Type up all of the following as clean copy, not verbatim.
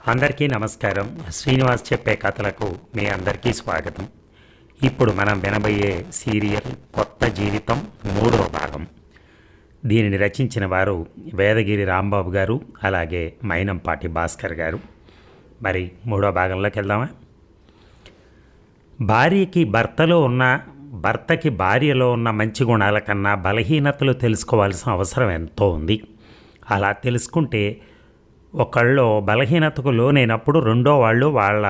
అందరికీ నమస్కారం. శ్రీనివాస్ చెప్పే కథలకు మీ అందరికీ స్వాగతం. ఇప్పుడు మనం వినబోయే సీరియల్ కొత్త జీవితం 3వ భాగం. దీనిని రచించిన వారు వేదగిరి రాంబాబు గారు, అలాగే మైనంపాటి భాస్కర్ గారు. మరి 3వ భాగంలోకి వెళ్దామా? భార్యకి భర్తకి భార్యలో ఉన్న మంచి గుణాల కన్నా బలహీనతలు తెలుసుకోవాల్సిన అవసరం ఎంతో ఉంది. అలా తెలుసుకుంటే ఒకళ్ళు బలహీనతకు లోనైనప్పుడు రెండో వాళ్ళు వాళ్ళ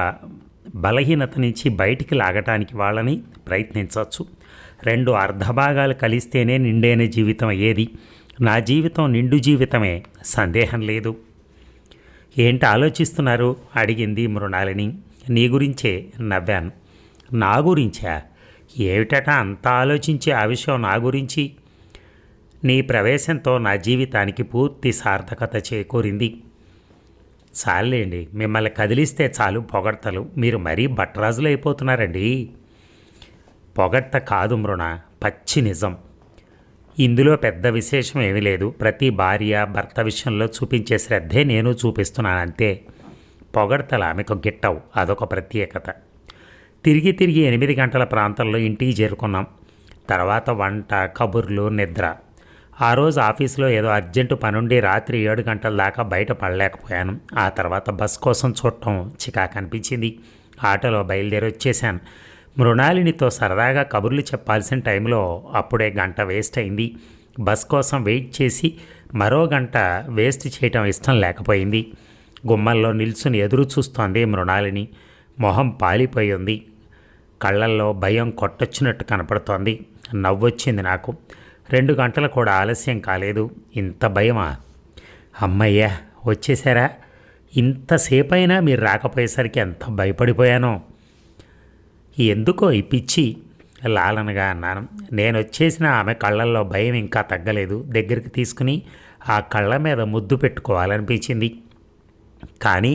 బలహీనత నుంచి బయటికి లాగటానికి వాళ్ళని ప్రయత్నించవచ్చు. రెండు అర్ధభాగాలు కలిస్తేనే నిండైన జీవితం అయ్యేది. నా జీవితం నిండు జీవితమే, సందేహం లేదు. ఏంటి ఆలోచిస్తున్నారు అడిగింది మృణాలిని. నీ గురించే నవ్వాను. నా గురించా? ఏమిటట అంత ఆలోచించే ఆ విషయం నా గురించి? నీ ప్రవేశంతో నా జీవితానికి పూర్తి సార్థకత చేకూరింది. చాలండి, మిమ్మల్ని కదిలిస్తే చాలు పొగడ్తలు. మీరు మరీ బట్టరాజులు అయిపోతున్నారండి. పొగడ్త కాదు మృణ, పచ్చి నిజం. ఇందులో పెద్ద విశేషం ఏమీ లేదు. ప్రతి భార్య భర్త విషయంలో చూపించే శ్రద్ధే నేను చూపిస్తున్నాను అంతే. పొగడ్తలు ఆమెకు గిట్టవు, అదొక ప్రత్యేకత. తిరిగి 8 గంటల ప్రాంతంలో ఇంటికి చేరుకున్నాం. తర్వాత వంట, కబుర్లు, నిద్ర. ఆ రోజు ఆఫీసులో ఏదో అర్జెంటు పనుండి రాత్రి 7 గంటల దాకా బయట పడలేకపోయాను. ఆ తర్వాత బస్ కోసం చూడటం చికాకు అనిపించింది. ఆటోలో బయలుదేరి వచ్చేసాను. మృణాలినితో సరదాగా కబుర్లు చెప్పాల్సిన టైంలో అప్పుడే గంట వేస్ట్ అయింది. బస్ కోసం వెయిట్ చేసి మరో గంట వేస్ట్ చేయటం ఇష్టం లేకపోయింది. గుమ్మల్లో నిల్చుని ఎదురు చూస్తోంది మృణాలిని. మొహం పాలిపోయి ఉంది. కళ్ళల్లో భయం కొట్టొచ్చినట్టు కనపడుతోంది. నవ్వొచ్చింది నాకు. 2 గంటలు కూడా ఆలస్యం కాలేదు. ఇంత భయమా? అమ్మయ్యా, వచ్చేసారా? ఇంతసేపైనా మీరు రాకపోయేసరికి ఎంత భయపడిపోయానో. ఎందుకో ఈ పిచ్చి, లాలనగా అన్నాను. నేను వచ్చేసిన ఆమె కళ్ళల్లో భయం ఇంకా తగ్గలేదు. దగ్గరికి తీసుకుని ఆ కళ్ళ మీద ముద్దు పెట్టుకోవాలనిపించింది. కానీ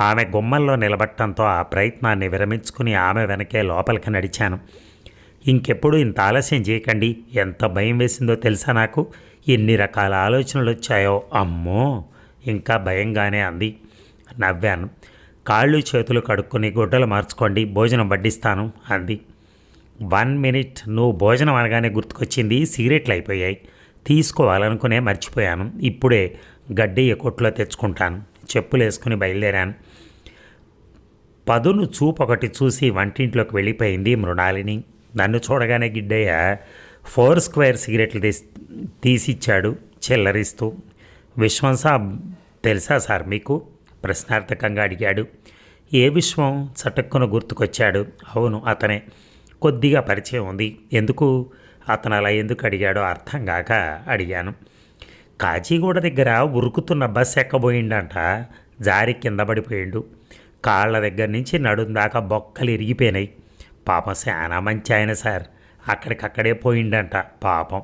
ఆమె గుమ్మల్లో నిలబట్టడంతో ఆ ప్రయత్నాన్ని విరమించుకుని ఆమె వెనకే లోపలికి నడిచాను. ఇంకెప్పుడు ఇంత ఆలస్యం చేయకండి. ఎంత భయం వేసిందో తెలుసా నాకు. ఎన్ని రకాల ఆలోచనలు వచ్చాయో. అమ్మో, ఇంకా భయంగానే అంది. నవ్వాను. కాళ్ళు చేతులు కడుక్కొని గుడ్డలు మార్చుకోండి, భోజనం వడ్డిస్తాను అంది. 1 మినిట్, నువ్వు భోజనం అనగానే గుర్తుకొచ్చింది. సిగరెట్లు అయిపోయాయి, తీసుకోవాలనుకునే మర్చిపోయాను. ఇప్పుడే గడ్డి కొట్లో తెచ్చుకుంటాను. చెప్పులు వేసుకుని బయలుదేరాను. పదును చూపొకటి చూసి వంటింట్లోకి వెళ్ళిపోయింది మృణాలిని. నన్ను చూడగానే గిడ్డయ్య 4 స్క్వేర్ సిగరెట్లు తీసిచ్చాడు చిల్లరిస్తూ. విశ్వం సాబ్ తెలుసా సార్ మీకు? ప్రశ్నార్థకంగా అడిగాడు. ఏ విశ్వం? చటుక్కున గుర్తుకొచ్చాడు. అవును, అతనే. కొద్దిగా పరిచయం ఉంది. ఎందుకు? అతను అలా ఎందుకు అడిగాడో అర్థం కాక అడిగాను. కాచిగూడ దగ్గర ఉరుకుతున్న బస్సు ఎక్కబోయిండంట. జారి కింద పడిపోయిండు. కాళ్ళ దగ్గర నుంచి నడుం దాకా బొక్కలు ఇరిగిపోయినాయి. పాపం చాలా మంచి ఆయన సార్. అక్కడికక్కడే పోయిండంట పాపం.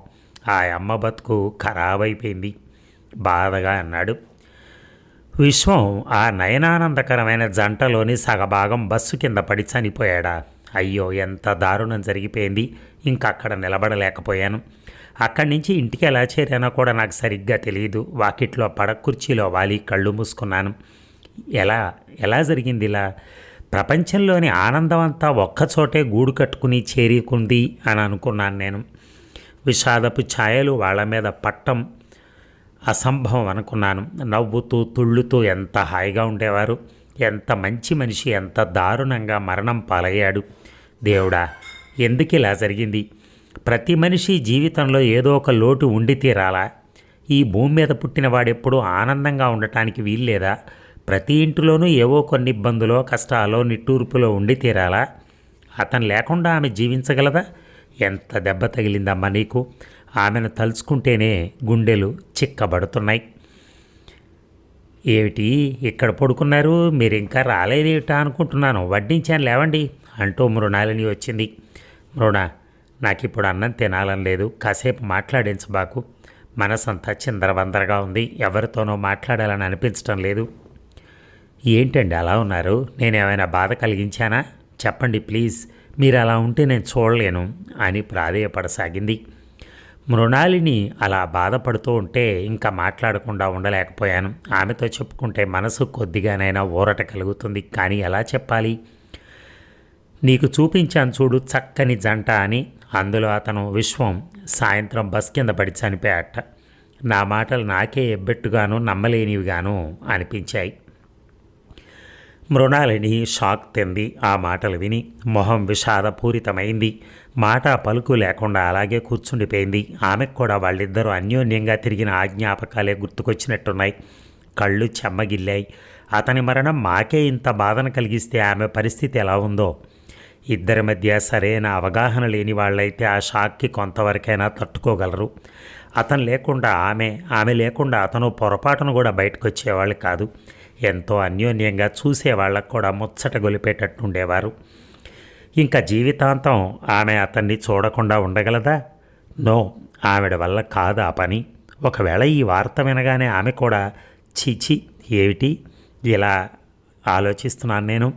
ఆ అమ్మ బతుకు ఖరాబ్ అయిపోయింది బాధగా అన్నాడు. విశ్వం ఆ నయనానందకరమైన జంటలోని సగభాగం బస్సు కింద పడి చనిపోయాడా? అయ్యో, ఎంత దారుణం జరిగిపోయింది. ఇంకక్కడ నిలబడలేకపోయాను. అక్కడి నుంచి ఇంటికి ఎలా చేరానో కూడా నాకు సరిగ్గా తెలియదు. వాకిట్లో కుర్చీలో వాలి కళ్ళు మూసుకున్నాను. ఎలా జరిగింది ఇలా? ప్రపంచంలోని ఆనందం అంతా ఒక్కచోటే గూడు కట్టుకుని చేరుకుంది అని అనుకున్నాను నేను. విషాదపు ఛాయలు వాళ్ళ మీద పట్టం అసంభవం అనుకున్నాను. నవ్వుతూ తుళ్ళుతూ ఎంత హాయిగా ఉండేవారు. ఎంత మంచి మనిషి ఎంత దారుణంగా మరణం పాలయ్యాడు. దేవుడా, ఎందుకు ఇలా జరిగింది? ప్రతి మనిషి జీవితంలో ఏదో ఒక లోటు ఉండి తీరాలా? ఈ భూమి మీద పుట్టిన వాడెప్పుడూ ఆనందంగా ఉండటానికి వీల్లేదా? ప్రతి ఇంటిలోనూ ఏవో కొన్ని ఇబ్బందులో కష్టాలో నిట్టూర్పులో ఉండి తీరాలా? అతను లేకుండా ఆమె జీవించగలదా? ఎంత దెబ్బ తగిలిందమ్మా నీకు. ఆమెను తలుచుకుంటేనే గుండెలు చిక్కబడుతున్నాయి. ఏమిటి ఇక్కడ పడుకున్నారు? మీరు ఇంకా రాలేదేమిటా అనుకుంటున్నాను. వడ్డించాను లేవండి అంటూ మృణాలిని వచ్చింది. మృణ, నాకు ఇప్పుడు అన్నం తినాలని లేదు. కాసేపు మాట్లాడించబాకు. మనసంతా చిందరవందరగా ఉంది. ఎవరితోనో మాట్లాడాలని అనిపించడం లేదు. ఏంటండి అలా ఉన్నారు? నేనేమైనా బాధ కలిగించానా? చెప్పండి ప్లీజ్. మీరు అలా ఉంటే నేను చూడలేను అని ప్రాధేయపడసాగింది. మృణాలిని అలా బాధపడుతూ ఉంటే ఇంకా మాట్లాడకుండా ఉండలేకపోయాను. ఆమెతో చెప్పుకుంటే మనసు కొద్దిగానైనా ఊరట కలుగుతుంది. కానీ ఎలా చెప్పాలి? నీకు చూపించాను చూడు చక్కని జంట అని. అందులో అతను విశ్వం సాయంత్రం బస్ కింద పడి చనిపోయాట. నా మాటలు నాకే ఎబ్బెట్టుగాను నమ్మలేనివిగాను అనిపించాయి. మృణాలిని షాక్ తింది ఆ మాటలు విని. మొహం విషాదపూరితమైంది. మాట పలుకు లేకుండా అలాగే కూర్చుండిపోయింది. ఆమెకు కూడా వాళ్ళిద్దరూ అన్యోన్యంగా తిరిగిన ఆ జ్ఞాపకాలే గుర్తుకొచ్చినట్టున్నాయి. కళ్ళు చెమ్మగిల్లాయి. అతని మరణం మాకే ఇంత బాధను కలిగిస్తే ఆమె పరిస్థితి ఎలా ఉందో. ఇద్దరి మధ్య సరైన అవగాహన లేని వాళ్ళైతే ఆ షాక్కి కొంతవరకైనా తట్టుకోగలరు. అతను లేకుండా ఆమె లేకుండా అతను పొరపాటును కూడా బయటకు వచ్చేవాళ్ళు కాదు. ఎంతో అన్యోన్యంగా చూసేవాళ్ళకు కూడా ముచ్చట గొలిపేటట్టుండేవారు. ఇంకా జీవితాంతం ఆమె అతన్ని చూడకుండా ఉండగలదా? నో, ఆవిడ వల్ల కాదు ఆ పని. ఒకవేళ ఈ వార్త వినగానే ఆమె కూడా చీచి ఏమిటి ఇలా ఆలోచిస్తున్నాను నేను.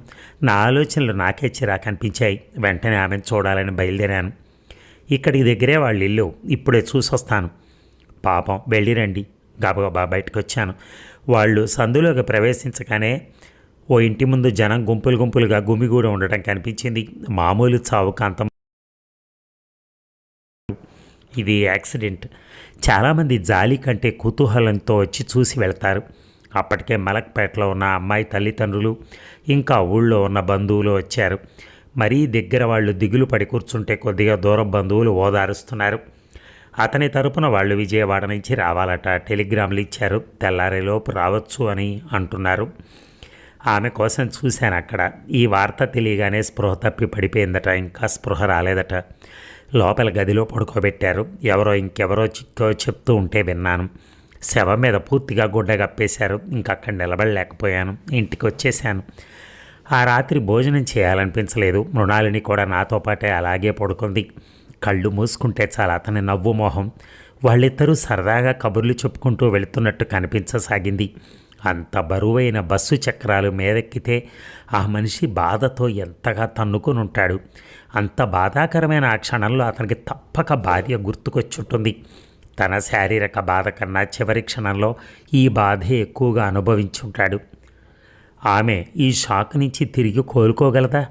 నా ఆలోచనలు నాకే చిరాకు అనిపించాయి. వెంటనే ఆమెను చూడాలని బయలుదేరాను. ఇక్కడికి దగ్గరే వాళ్ళ ఇల్లు, ఇప్పుడే చూసొస్తాను. పాపం వెళ్ళిరండి. గబగబా బయటకు వచ్చాను. వాళ్ళు సందులోకి ప్రవేశించగానే ఓ ఇంటి ముందు జనం గుంపులు గుంపులుగా గుమిగూడి ఉండటం కనిపించింది. మామూలు చావుకు అంత ఇది యాక్సిడెంట్. చాలామంది జాలి కంటే కుతూహలంతో వచ్చి చూసి వెళ్తారు. అప్పటికే మలక్పేటలో ఉన్న అమ్మాయి తల్లిదండ్రులు ఇంకా ఊళ్ళో ఉన్న బంధువులు వచ్చారు. మరీ దగ్గర వాళ్ళు దిగులు పడి కూర్చుంటే కొద్దిగా దూరం బంధువులు ఓదారుస్తున్నారు. అతని తరపున వాళ్ళు విజయవాడ నుంచి రావాలట. టెలిగ్రామ్లు ఇచ్చారు. తెల్లారేలోపు రావచ్చు అని అంటున్నారు. ఆమె కోసం చూశాను అక్కడ. ఈ వార్త తెలియగానే స్పృహ తప్పి పడిపోయిందట. ఇంకా స్పృహ రాలేదట. లోపల గదిలో పడుకోబెట్టారు. ఇంకెవరో చెప్తూ ఉంటే విన్నాను. శవం మీద పూర్తిగా గుడ్డ కప్పేశారు. ఇంకక్కడ నిలబడలేకపోయాను. ఇంటికి వచ్చేశాను. ఆ రాత్రి భోజనం చేయాలనిపించలేదు. మృణాలిని కూడా నాతో పాటే అలాగే పడుకుంది. కళ్ళు మూసుకుంటే చాలా అతని నవ్వు మోహం. వాళ్ళిద్దరూ సరదాగా కబుర్లు చెప్పుకుంటూ వెళుతున్నట్టు కనిపించసాగింది. అంత బరువైన బస్సు చక్రాలు మీదెక్కితే ఆ మనిషి బాధతో ఎంతగా తన్నుకుని ఉంటాడు. అంత బాధాకరమైన ఆ క్షణంలో అతనికి తప్పక భార్య గుర్తుకొచ్చుంటుంది. తన శారీరక బాధ కన్నా చివరి క్షణంలో ఈ బాధే ఎక్కువగా అనుభవించుంటాడు. ఆమె ఈ షాక్ నుంచి తిరిగి కోలుకోగలదా?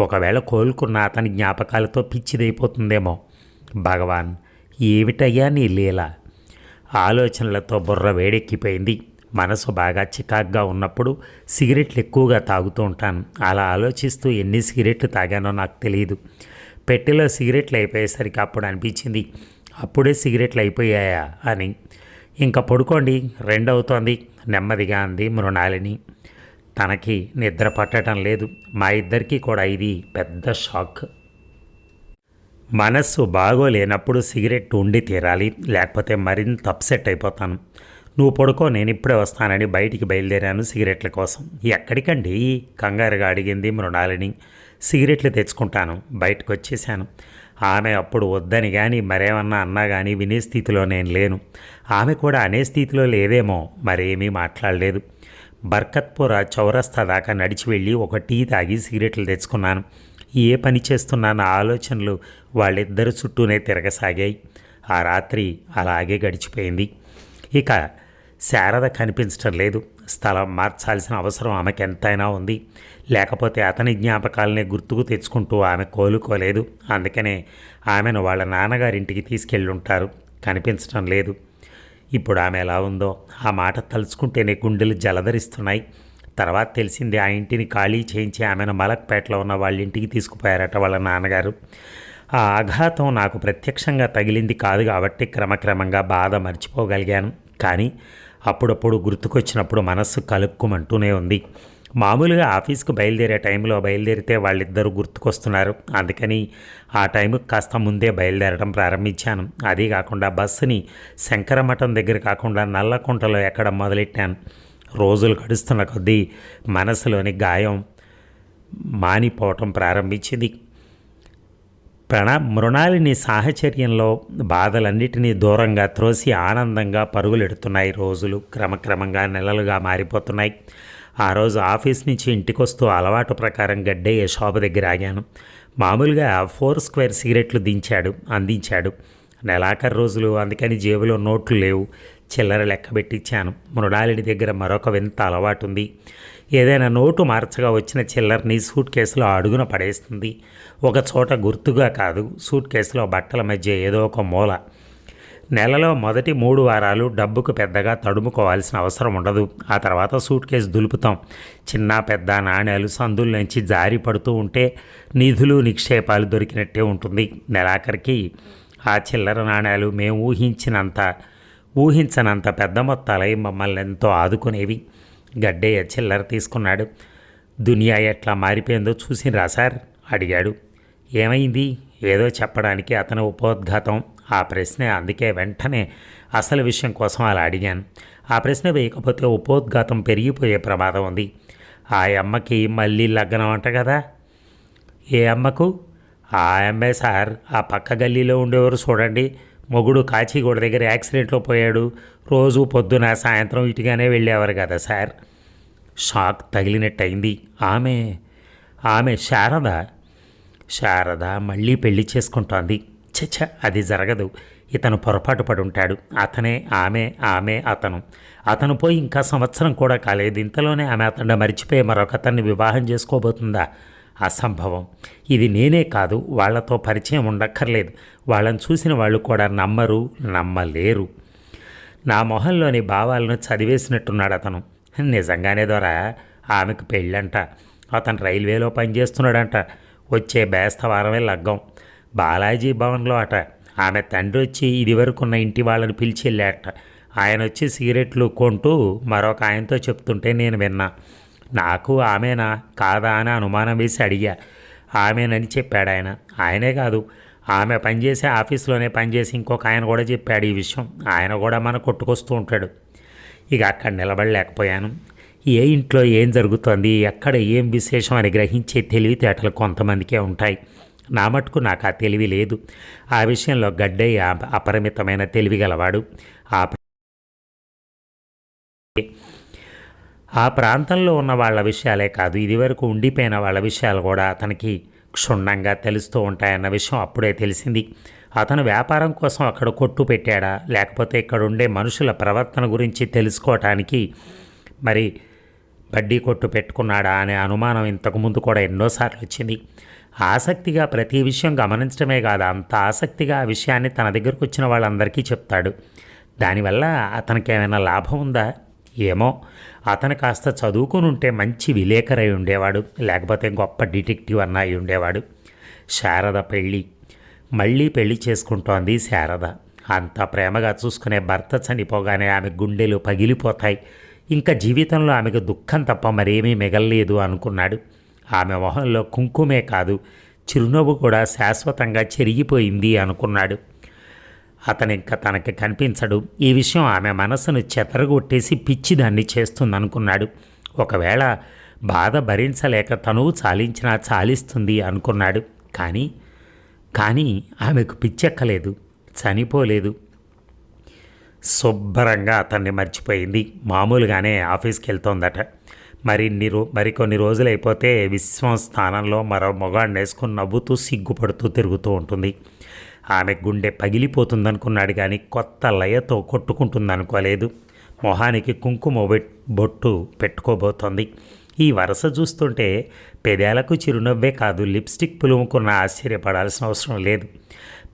ఒకవేళ కోలుకున్న అతని జ్ఞాపకాలతో పిచ్చిదైపోతుందేమో. భగవాన్, ఏమిటయ్యా నీ లీల? ఆలోచనలతో బుర్ర వేడెక్కిపోయింది. మనసు బాగా చికాగ్గా ఉన్నప్పుడు సిగరెట్లు ఎక్కువగా తాగుతూ ఉంటాను. అలా ఆలోచిస్తూ ఎన్ని సిగరెట్లు తాగానో నాకు తెలియదు. పెట్టెలో సిగరెట్లు అయిపోయేసరికి అప్పుడు అనిపించింది, అప్పుడే సిగరెట్లు అయిపోయాయా అని. ఇంకా పడుకోండి, 2 అవుతోంది నెమ్మదిగా అంది మృణాలిని. తనకి నిద్ర పట్టడం లేదు. మా ఇద్దరికీ కూడా ఇది పెద్ద షాక్. మనస్సు బాగోలేనప్పుడు సిగరెట్ ఉండి తీరాలి, లేకపోతే మరింత అప్సెట్ అయిపోతాను. నువ్వు పడుకో, నేను ఇప్పుడే వస్తానని బయటికి బయలుదేరాను సిగరెట్ల కోసం. ఎక్కడికండి? కంగారుగా అడిగింది మృణాలిని. సిగరెట్లు తెచ్చుకుంటాను. బయటకు వచ్చేసాను. ఆమె అప్పుడు వద్దని కానీ మరేమన్నా అన్నా కానీ వినే స్థితిలో నేను లేను. ఆమె కూడా అనే స్థితిలో లేదేమో. మరేమీ మాట్లాడలేదు. బర్కత్పుర చౌరస్తా దాకా నడిచి వెళ్ళి ఒక టీ తాగి సిగరెట్లు తెచ్చుకున్నాను. ఏ పని చేస్తున్నాన్న ఆలోచనలు వాళ్ళిద్దరు చుట్టూనే తిరగసాగాయి. ఆ రాత్రి అలాగే గడిచిపోయింది. ఇక శారద కనిపించటం లేదు. స్థలం మార్చాల్సిన అవసరం ఆమెకు ఎంతైనా ఉంది. లేకపోతే అతని జ్ఞాపకాలనే గుర్తుకు తెచ్చుకుంటూ ఆమె కోలుకోలేదు. అందుకనే ఆమెను వాళ్ళ నాన్నగారింటికి తీసుకెళ్ళుంటారు. కనిపించటం లేదు. ఇప్పుడు ఆమె ఎలా ఉందో ఆ మాట తలుచుకుంటేనే గుండెలు జలధరిస్తున్నాయి. తర్వాత తెలిసింది, ఆ ఇంటిని ఖాళీ చేయించి ఆమెను మలక్పేటలో ఉన్న వాళ్ళ ఇంటికి తీసుకుపోయారట వాళ్ళ నాన్నగారు. ఆ ఆఘాతం నాకు ప్రత్యక్షంగా తగిలింది కాదు కాబట్టి క్రమక్రమంగా బాధ మర్చిపోగలిగాను. కానీ అప్పుడప్పుడు గుర్తుకొచ్చినప్పుడు మనస్సు కలుక్కుమంటూనే ఉంది. మామూలుగా ఆఫీస్కు బయలుదేరే టైంలో బయలుదేరితే వాళ్ళిద్దరూ గుర్తుకొస్తున్నారు. అందుకని ఆ టైంకి కాస్త ముందే బయలుదేరడం ప్రారంభించాను. అదీ కాకుండా బస్సుని శంకరమఠం దగ్గర కాకుండా నల్లకుంటలో ఎక్కడం మొదలెట్టాను. రోజులు గడుస్తున్న కొద్దీ మనసులోని గాయం మానిపోవటం ప్రారంభించింది. మృణాలిని సాహచర్యంలో బాధలన్నిటినీ దూరంగా త్రోసి ఆనందంగా పరుగులెడుతున్నాయి రోజులు. క్రమక్రమంగా నెలలుగా మారిపోతున్నాయి. ఆ రోజు ఆఫీస్ నుంచి ఇంటికొస్తూ అలవాటు ప్రకారం గడ్డయ్య షాపు దగ్గర ఆగాను. మామూలుగా 4 స్క్వేర్ సిగరెట్లు అందించాడు. నెలాఖరు రోజులు, అందుకని జేబులో నోట్లు లేవు. చిల్లర లెక్కబెట్టిచ్చాను. మృణాలిని దగ్గర మరొక వింత అలవాటు ఉంది. ఏదైనా నోటు మార్చగా వచ్చిన చిల్లర్ని సూట్ కేసులో అడుగున పడేస్తుంది. ఒక చోట గుర్తుగా కాదు, సూట్ కేసులో బట్టల మధ్య ఏదో ఒక మూల. నెలలో మొదటి 3 వారాలు డబ్బుకు పెద్దగా తడుముకోవాల్సిన అవసరం ఉండదు. ఆ తర్వాత సూట్ కేసు దులుపుతాం. చిన్న పెద్ద నాణ్యాలు సందుల నుంచి జారి పడుతూ ఉంటే నిధులు నిక్షేపాలు దొరికినట్టే ఉంటుంది. నెలాఖరికి ఆ చిల్లర నాణ్యాలు మేము ఊహించనంత పెద్ద మొత్తాలై మమ్మల్ని ఎంతో ఆదుకునేవి. గడ్డయ్య చిల్లర తీసుకున్నాడు. దునియా ఎట్లా మారిపోయిందో చూసిరా సార్ అడిగాడు. ఏమైంది? ఏదో చెప్పడానికి అతను ఉపోద్ఘాతం. ఆ ప్రశ్న అందుకే వెంటనే అసలు విషయం కోసం అలా అడిగాను. ఆ ప్రశ్న వేయకపోతే ఉపోద్ఘాతం పెరిగిపోయే ప్రమాదం ఉంది. ఆ అమ్మకి మళ్ళీ లగ్నం అంట కదా. ఏ అమ్మకు? ఆ అమ్మాయి సార్, ఆ పక్క గల్లీలో ఉండేవారు చూడండి. మొగుడు కాచిగూడ దగ్గర యాక్సిడెంట్లో పోయాడు. రోజు పొద్దున సాయంత్రం ఇటుగానే వెళ్ళేవారు కదా సార్. షాక్ తగిలినట్టయింది. ఆమె శారద మళ్ళీ పెళ్లి చేసుకుంటోంది. చచ్చ, అది జరగదు. ఇతను పొరపాటు పడుంటాడు. అతనే ఆమె అతను పోయి ఇంకా సంవత్సరం కూడా కాలేదు. ఇంతలోనే ఆమె అతన్ని మరిచిపోయి మరొకతన్ని వివాహం చేసుకోబోతుందా? అసంభవం. ఇది నేనే కాదు, వాళ్లతో పరిచయం ఉండక్కర్లేదు. వాళ్ళని చూసిన వాళ్ళు కూడా నమ్మలేరు. నా మొహంలోని భావాలను చదివేసినట్టున్నాడు అతను. నిజంగానే ద్వారా ఆమెకు పెళ్ళంట. అతను రైల్వేలో పనిచేస్తున్నాడంట. వచ్చే బేస్తవారమే లగ్గం. బాలాజీ భవన్లో అట. ఆమె తండ్రి వచ్చి ఇదివరకున్న ఇంటి వాళ్ళని పిలిచి వెళ్ళాట. ఆయన వచ్చి సిగరెట్లు కొంటూ మరొక ఆయనతో చెప్తుంటే నేను విన్నా. నాకు ఆమెనా కాదా అని అనుమానం వేసి అడిగా. ఆమెనని చెప్పాడు ఆయన. ఆయనే కాదు, ఆమె పనిచేసే ఆఫీస్లోనే పనిచేసి ఇంకొక ఆయన కూడా చెప్పాడు ఈ విషయం. ఆయన కూడా మన కొట్టుకొస్తూ ఉంటాడు. ఇక అక్కడ నిలబడలేకపోయాను. ఏ ఇంట్లో ఏం జరుగుతోంది, ఎక్కడ ఏం విశేషం అని గ్రహించే తెలివితేటలు కొంతమందికే ఉంటాయి. నా మటుకు నాకు ఆ తెలివి లేదు. ఆ విషయంలో గడ్డయ్య అపరిమితమైన తెలివి గలవాడు. ఆ ప్రాంతంలో ఉన్న వాళ్ళ విషయాలే కాదు, ఇదివరకు ఉండిపోయిన వాళ్ళ విషయాలు కూడా అతనికి క్షుణ్ణంగా తెలుస్తూ ఉంటాయన్న విషయం అప్పుడే తెలిసింది. అతను వ్యాపారం కోసం అక్కడ కొట్టు పెట్టాడా, లేకపోతే ఇక్కడ ఉండే మనుషుల ప్రవర్తన గురించి తెలుసుకోవటానికి మరి బడ్డీ కొట్టు పెట్టుకున్నాడా అనే అనుమానం ఇంతకుముందు కూడా ఎన్నోసార్లు వచ్చింది. ఆసక్తిగా ప్రతి విషయం గమనించడమే కాదు, అంత ఆసక్తిగా ఆ విషయాన్ని తన దగ్గరకు వచ్చిన వాళ్ళందరికీ చెప్తాడు. దానివల్ల అతనికి ఏమైనా లాభం ఉందా? ఏమో. అతను కాస్త చదువుకుని ఉంటే మంచి విలేకరై ఉండేవాడు, లేకపోతే గొప్ప డిటెక్టివ్ అన్న అయి ఉండేవాడు. శారద మళ్ళీ పెళ్లి చేసుకుంటోంది శారద. అంత ప్రేమగా చూసుకునే భర్త చనిపోగానే ఆమె గుండెలు పగిలిపోతాయి. ఇంకా జీవితంలో ఆమెకు దుఃఖం తప్ప మరేమీ మిగల్లేదు అనుకున్నాడు. ఆమె మొహంలో కుంకుమే కాదు, చిరునవ్వు కూడా శాశ్వతంగా చెరిగిపోయింది అనుకున్నాడు. అతను ఇంకా తనకి కనిపించడు. ఈ విషయం ఆమె మనసును చెతరగొట్టేసి పిచ్చిదాన్ని చేస్తుందనుకున్నాడు. ఒకవేళ బాధ భరించలేక తనువు చాలించినా చాలిస్తుంది అనుకున్నాడు. కానీ ఆమెకు పిచ్చెక్కలేదు, చనిపోలేదు. శుభ్రంగా అతన్ని మర్చిపోయింది. మామూలుగానే ఆఫీస్కి వెళ్తోందట. మరికొన్ని రోజులైపోతే విశ్వం స్థానంలో మరో మొగాడిని వేసుకుని నవ్వుతూ సిగ్గుపడుతూ తిరుగుతూ ఉంటుంది. ఆమె గుండె పగిలిపోతుందనుకున్నాడు, కానీ కొత్త లయతో కొట్టుకుంటుందనుకోలేదు. మొహానికి కుంకుమ బొట్టు పెట్టుకోబోతోంది. ఈ వరస చూస్తుంటే పెదాలకు చిరునవ్వే కాదు, లిప్స్టిక్ పులుముకున్న ఆశ్చర్యపడాల్సిన అవసరం లేదు.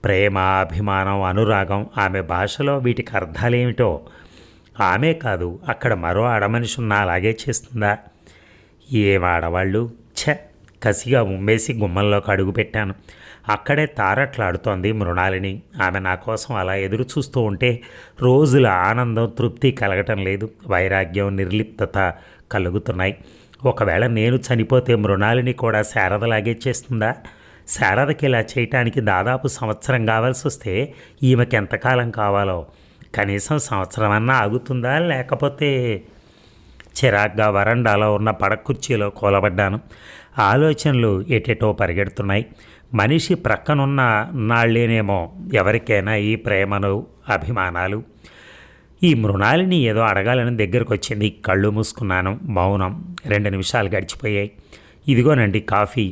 ప్రేమ, అభిమానం, అనురాగం, ఆమె భాషలో వీటికి అర్థాలేమిటో. ఆమె కాదు, అక్కడ మరో ఆడమనిషి ఉన్న అలాగే చేస్తుందా? ఏం ఆడవాళ్ళు! కసిగా ఉమ్మేసి గుమ్మంలోకి అడుగు పెట్టాను. అక్కడే తారట్లాడుతోంది మృణాలిని. ఆమె నా కోసం అలా ఎదురు చూస్తూ ఉంటే రోజుల ఆనందం, తృప్తి కలగటం లేదు. వైరాగ్యం, నిర్లిప్తత కలుగుతున్నాయి. ఒకవేళ నేను చనిపోతే మృణాలిని కూడా శారదలాగే చేస్తుందా? శారదకి ఇలా చేయటానికి దాదాపు సంవత్సరం కావాల్సి వస్తే ఈమెకి ఎంతకాలం కావాలో. కనీసం సంవత్సరమన్నా ఆగుతుందా? లేకపోతే చిరాగ్గా వరండాలో ఉన్న పడకుర్చీలో కూలబడ్డాను. ఆలోచనలు ఎటెటో పరిగెడుతున్నాయి. మనిషి ప్రక్కనున్న నాళ్ళేనేమో ఎవరికైనా ఈ ప్రేమను, అభిమానాలు. ఈ మృణాలిని ఏదో అడగాలని దగ్గరకు వచ్చింది. కళ్ళు మూసుకున్నాను. మౌనం. 2 నిమిషాలు గడిచిపోయాయి. ఇదిగోనండి కాఫీ.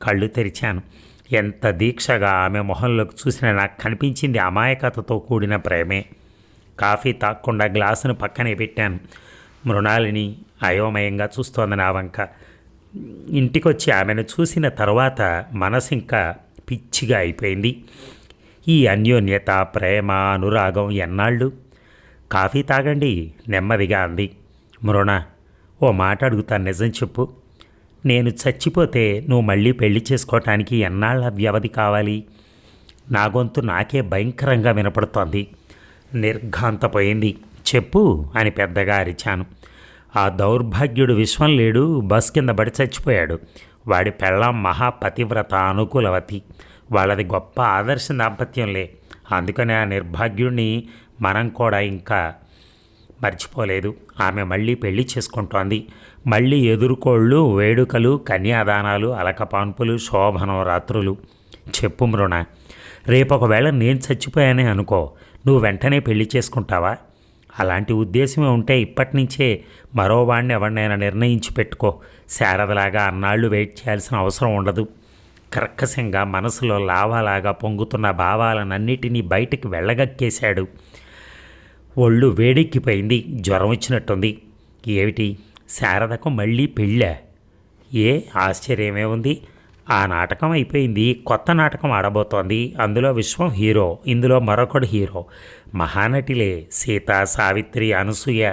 కళ్ళు తెరిచాను. ఎంత దీక్షగా ఆమె మొహంలోకి చూసినా నాకు కనిపించింది అమాయకతతో కూడిన ప్రేమే. కాఫీ తాక్కుండా గ్లాసును పక్కనే పెట్టాను. మృణాలిని అయోమయంగా చూస్తోంది నా వంక. ఇంటికొచ్చి ఆమెను చూసిన తర్వాత మనసు ఇంకా పిచ్చిగా అయిపోయింది. ఈ అన్యోన్యత, ప్రేమ, అనురాగం ఎన్నాళ్ళు? కాఫీ తాగండి నెమ్మదిగా అంది. మృణ, ఓ మాట అడుగుతాను, నిజం చెప్పు. నేను చచ్చిపోతే నువ్వు మళ్ళీ పెళ్లి చేసుకోవటానికి ఎన్నాళ్ళ వ్యవధి కావాలి? నా గొంతు నాకే భయంకరంగా వినపడుతోంది. నిర్ఘాంతపోయింది. చెప్పు అని పెద్దగా అరిచాను. ఆ దౌర్భాగ్యుడు విశ్వం లేడు, బస్ కింద పడి చచ్చిపోయాడు. వాడి పెళ్ళాం మహాపతివ్రత, అనుకూలవతి. వాళ్ళది గొప్ప ఆదర్శ దాంపత్యంలే. అందుకని ఆ నిర్భాగ్యుడిని మనం కూడా ఇంకా మర్చిపోలేదు. ఆమె మళ్ళీ పెళ్లి చేసుకుంటోంది. మళ్ళీ ఎదుర్కోళ్ళు, వేడుకలు, కన్యాదానాలు, అలకపాన్పులు, శోభనం రాత్రులు. చెప్పు మృణ, రేపొకవేళ నేను చచ్చిపోయానే అనుకో, నువ్వు వెంటనే పెళ్లి చేసుకుంటావా? అలాంటి ఉద్దేశమే ఉంటే ఇప్పటినుంచే మరో వాడిని ఎవరినైనా నిర్ణయించి పెట్టుకో. శారదలాగా అన్నాళ్ళు వెయిట్ చేయాల్సిన అవసరం ఉండదు. కర్కశంగా మనసులో లావాలాగా పొంగుతున్న భావాలనన్నిటినీ బయటికి వెళ్ళగక్కేశాడు. ఒళ్ళు వేడెక్కిపోయింది. జ్వరం వచ్చినట్టుంది. ఏమిటి, శారదకు మళ్ళీ పెళ్ళా? ఏ ఆశ్చర్యమే ఉంది. ఆ నాటకం అయిపోయింది, కొత్త నాటకం ఆడబోతోంది. అందులో విశ్వం హీరో, ఇందులో మరొకడు హీరో. మహానటిలే. సీత, సావిత్రి, అనసూయ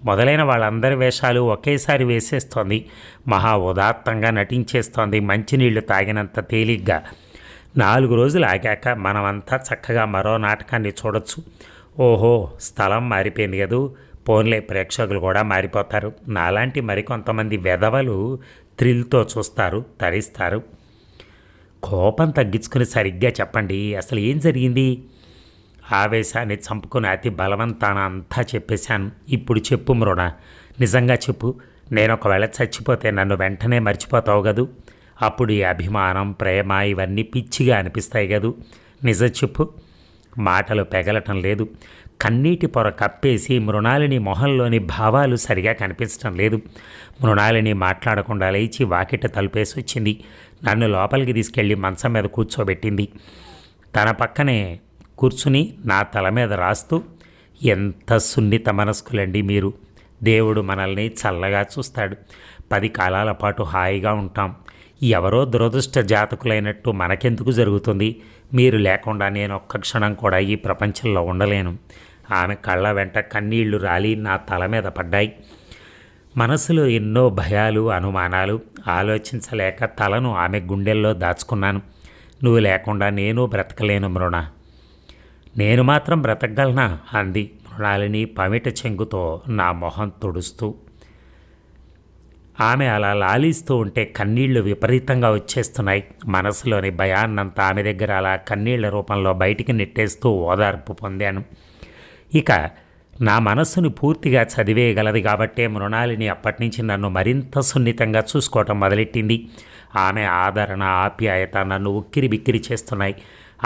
మొదలైన వాళ్ళందరి వేషాలు ఒకేసారి వేసేస్తోంది. మహా ఉదాత్తంగా నటించేస్తోంది, మంచినీళ్లు తాగినంత తేలిగ్గా. 4 రోజులు ఆగాక మనమంతా చక్కగా మరో నాటకాన్ని చూడొచ్చు. ఓహో, స్థలం మారిపోయింది కదూ. పోన్లే, ప్రేక్షకులు కూడా మారిపోతారు. నాలాంటి మరికొంతమంది వెధవలు థ్రిల్తో చూస్తారు, తరిస్తారు. కోపం తగ్గించుకుని సరిగ్గా చెప్పండి, అసలు ఏం జరిగింది? ఆవేశాన్ని చంపుకుని అతి బలవంతాన అంతా చెప్పేశాను. ఇప్పుడు చెప్పు మృణ, నిజంగా చెప్పు. నేను ఒకవేళ చచ్చిపోతే నన్ను వెంటనే మర్చిపోతావు కదూ. అప్పుడు ఈ అభిమానం, ప్రేమ ఇవన్నీ పిచ్చిగా అనిపిస్తాయి కదూ. నిజం చెప్పు. మాటలు పెగలటం లేదు. కన్నీటి పొర కప్పేసి మృణాలిని మొహంలోని భావాలు సరిగా కనిపించడం లేదు. మృణాలిని మాట్లాడకుండా లేచి వాకిట తలుపేసి వచ్చింది. నన్ను లోపలికి తీసుకెళ్ళి మంచం మీద కూర్చోబెట్టింది. తన పక్కనే కూర్చుని నా తల మీద రాస్తూ, ఎంత సున్నిత మనస్కులండి మీరు. దేవుడు మనల్ని చల్లగా చూస్తాడు. 10 కాలాల పాటు హాయిగా ఉంటాం. ఎవరో దురదృష్ట జాతకులైనట్టు మనకెందుకు జరుగుతుంది? మీరు లేకుండా నేను ఒక్క క్షణం కూడా ఈ ప్రపంచంలో ఉండలేను. ఆమె కళ్ళ వెంట కన్నీళ్లు రాలి నా తల మీద పడ్డాయి. మనసులో ఎన్నో భయాలు, అనుమానాలు. ఆలోచించలేక తలను ఆమె గుండెల్లో దాచుకున్నాను. నువ్వు లేకుండా నేను బ్రతకలేను మృణ. నేను మాత్రం బ్రతకగలనా అంది మృణాలిని పమిట చెంగుతో నా మొహం తుడుస్తూ. ఆమె అలా లాలిస్తూ ఉంటే కన్నీళ్లు విపరీతంగా వచ్చేస్తున్నాయి. మనసులోని భయాన్నంతా ఆమె దగ్గర అలా కన్నీళ్ల రూపంలో బయటికి నెట్టేస్తూ ఓదార్పు పొందాను. ఇక నా మనస్సును పూర్తిగా చదివేయగలది కాబట్టే మృణాలిని అప్పటినుంచి నన్ను మరింత సున్నితంగా చూసుకోవటం మొదలెట్టింది. ఆమె ఆదరణ, ఆప్యాయత నన్ను ఉక్కిరి బిక్కిరి చేస్తున్నాయి.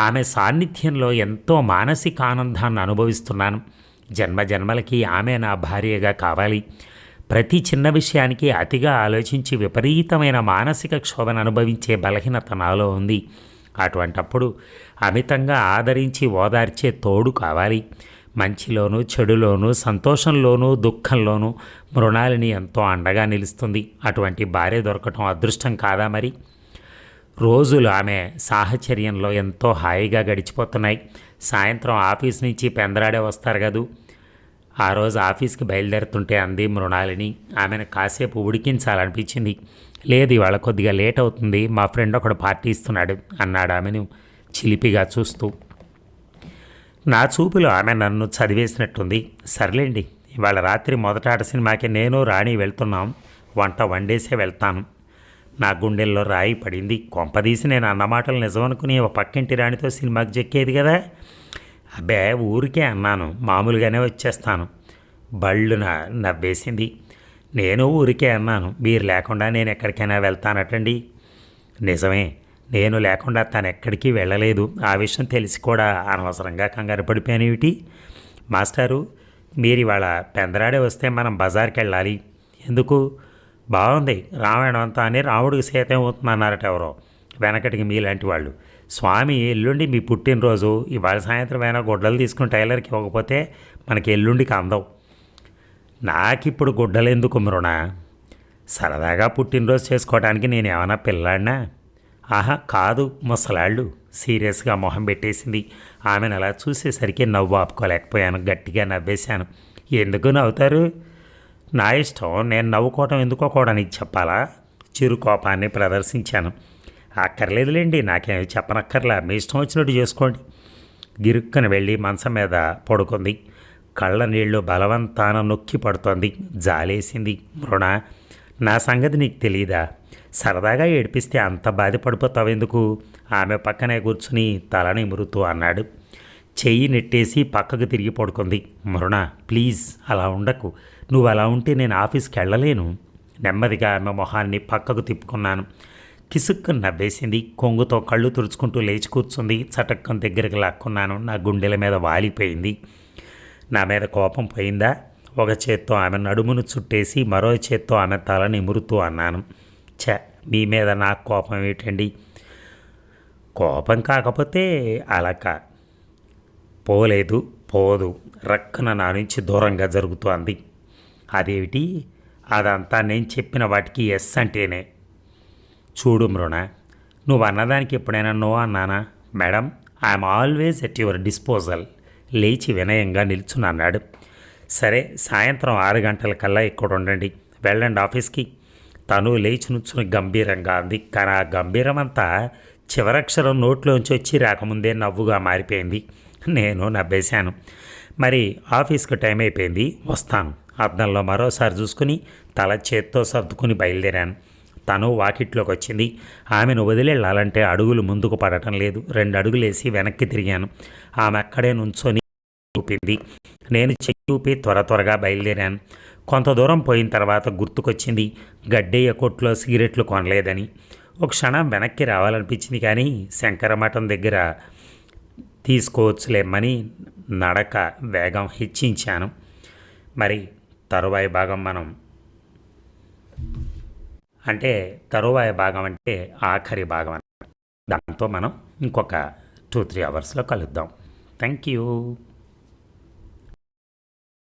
ఆమె సాన్నిధ్యంలో ఎంతో మానసిక ఆనందాన్ని అనుభవిస్తున్నాను. జన్మ జన్మలకి ఆమె నా భార్యగా కావాలి. ప్రతి చిన్న విషయానికి అతిగా ఆలోచించి విపరీతమైన మానసిక క్షోభను అనుభవించే బలహీనత నాలో ఉంది. అటువంటప్పుడు అమితంగా ఆదరించి ఓదార్చే తోడు కావాలి. మంచిలోనూ చెడులోనూ, సంతోషంలోనూ దుఃఖంలోనూ మృణాలిని ఎంతో అండగా నిలుస్తుంది. అటువంటి భార్య దొరకటం అదృష్టం కాదా మరి? రోజులు ఆమె సాహచర్యంలో ఎంతో హాయిగా గడిచిపోతున్నాయి. సాయంత్రం ఆఫీస్ నుంచి పెందరాడే వస్తారు కదూ. ఆ రోజు ఆఫీస్కి బయలుదేరుతుంటే అంది మృణాలిని. ఆమెను కాసేపు ఉడికించాలనిపించింది. లేదు, ఇవాళ కొద్దిగా లేట్ అవుతుంది, మా ఫ్రెండ్ ఒకడు పార్టీ ఇస్తున్నాడు అన్నాడు ఆమెను చిలిపిగా చూస్తూ. నా చూపులో ఆమె నన్ను చదివేసినట్టుంది. సర్లేండి, ఇవాళ రాత్రి మొదటాట సినిమాకి నేను రాణి వెళ్తున్నాం. వంట వండేసే వెళ్తాను. నా గుండెల్లో రాయి పడింది. కొంపదీసి నేను అన్నమాటలు నిజమనుకుని ఒక పక్కింటి రాణితో సినిమాకి చెక్కేది కదా. అబ్బే, ఊరికే అన్నాను, మామూలుగానే వచ్చేస్తాను. బళ్ళున నవ్వేసింది. నేను ఊరికే అన్నాను, మీరు లేకుండా నేను ఎక్కడికైనా వెళ్తానటండి. నిజమే, నేను లేకుండా తను ఎక్కడికి వెళ్ళలేదు. ఆ విషయం తెలిసి కూడా అనవసరంగా కంగారు పడిపోయానేమిటి? మాస్టారు, మీరు ఇవాళ పెందరాడే వస్తే మనం బజార్కి వెళ్ళాలి. ఎందుకు? బాగుంది, రామాయణం అంతా అని రాముడికి సీత ఏమవుతుందన్నారట ఎవరో. వెనకటికి మీలాంటి వాళ్ళు. స్వామి ఎల్లుండి మీ పుట్టినరోజు, ఇవాళ సాయంత్రం అయినా గుడ్డలు తీసుకుని టైలర్కి ఇవ్వకపోతే మనకి ఎల్లుండికి అందవు. నాకిప్పుడు గుడ్డలు ఎందుకు మృణ? సరదాగా పుట్టినరోజు చేసుకోవడానికి నేను ఏమైనా పిల్లాడినా? ఆహా కాదు ముసలాళ్ళు. సీరియస్గా మొహం పెట్టేసింది. ఆమెను అలా చూసేసరికి నవ్వు ఆపుకోలేకపోయాను. గట్టిగా నవ్వేశాను. ఎందుకు నవ్వుతారు? నా ఇష్టం, నేను నవ్వుకోవటం ఎందుకోకూడదు నీకు చెప్పాలా? చిరు కోపాన్ని ప్రదర్శించాను. అక్కర్లేదులేండి, నాకేమి చెప్పనక్కర్లా, మీ ఇష్టం వచ్చినట్టు చేసుకోండి. గిరుక్కన వెళ్ళి మంచం మీద పడుకుంది. కళ్ళ నీళ్లు బలవంతాన నొక్కి పడుతోంది. జాలేసింది. మృణ, నా సంగతి నీకు తెలీదా? సరదాగా ఏడిపిస్తే అంత బాధపడిపోతావెందుకు? ఆమె పక్కనే కూర్చుని తలని మురుతూ అన్నాడు. చెయ్యి నెట్టేసి పక్కకు తిరిగి పడుకుంది. మృణ ప్లీజ్ అలా ఉండకు. నువ్వు అలా ఉంటే నేను ఆఫీస్కి వెళ్ళలేను. నెమ్మదిగా ఆమె మొహాన్ని పక్కకు తిప్పుకున్నాను. కిసుక్కు నవ్వేసింది. కొంగుతో కళ్ళు తుడుచుకుంటూ లేచి కూర్చుంది. చటక్కం దగ్గరికి లాక్కున్నాను. నా గుండెల మీద వాలిపోయింది. నా మీద కోపం పోయిందా? ఒక చేత్తో ఆమె నడుమును చుట్టేసి మరో చేత్తో ఆమె తలని మురుతూ అన్నాను. మీ మీద నాకు కోపం ఏమిటండి? కోపం కాకపోతే అలక. పోలేదు, పోదు. రక్కన నా నుంచి దూరంగా జరుగుతోంది. అదేమిటి? అదంతా నేను చెప్పిన వాటికి ఎస్ అంటేనే. చూడు మృణ, నువ్వు అన్నదానికి ఎప్పుడైనా నో అన్నానా? Madam, I'm always at your disposal. లేచి వినయంగా నిల్చున్నాడు. సరే, సాయంత్రం 6 గంటలకల్లా ఇక్కడ ఉండండి. వెళ్ళండి ఆఫీస్కి. తను లేచి నుంచుని గంభీరంగా అంది. కానీ ఆ గంభీరం అంతా చివరక్షరం నోట్లోంచి వచ్చి రాకముందే నవ్వుగా మారిపోయింది. నేను నవ్వేశాను. మరి ఆఫీస్కి టైం అయిపోయింది, వస్తాను. అద్దంలో మరోసారి చూసుకుని తల చేత్తో సర్దుకుని బయలుదేరాను. తను వాకిట్లోకి వచ్చింది. ఆమెను వదిలేళ్ళాలంటే అడుగులు ముందుకు పడటం లేదు. 2 అడుగులేసి వెనక్కి తిరిగాను. ఆమె అక్కడే నుంచొని ఊపింది. నేను చెయ్యి ఊపి త్వరగా బయలుదేరాను. కొంత దూరం పోయిన తర్వాత గుర్తుకొచ్చింది, గడ్డయ్య కొట్లో సిగరెట్లు కొనలేదని. ఒక క్షణం వెనక్కి రావాలనిపించింది, కానీ శంకరమఠం దగ్గర తీసుకోవచ్చులేమని నడక వేగం హెచ్చించాను. మరి తరువాయి భాగం తరువాయి భాగం అంటే ఆఖరి భాగం అన్నమాట. దాంతో మనం ఇంకొక 2-3 అవర్స్లో కలుద్దాం. Thank you.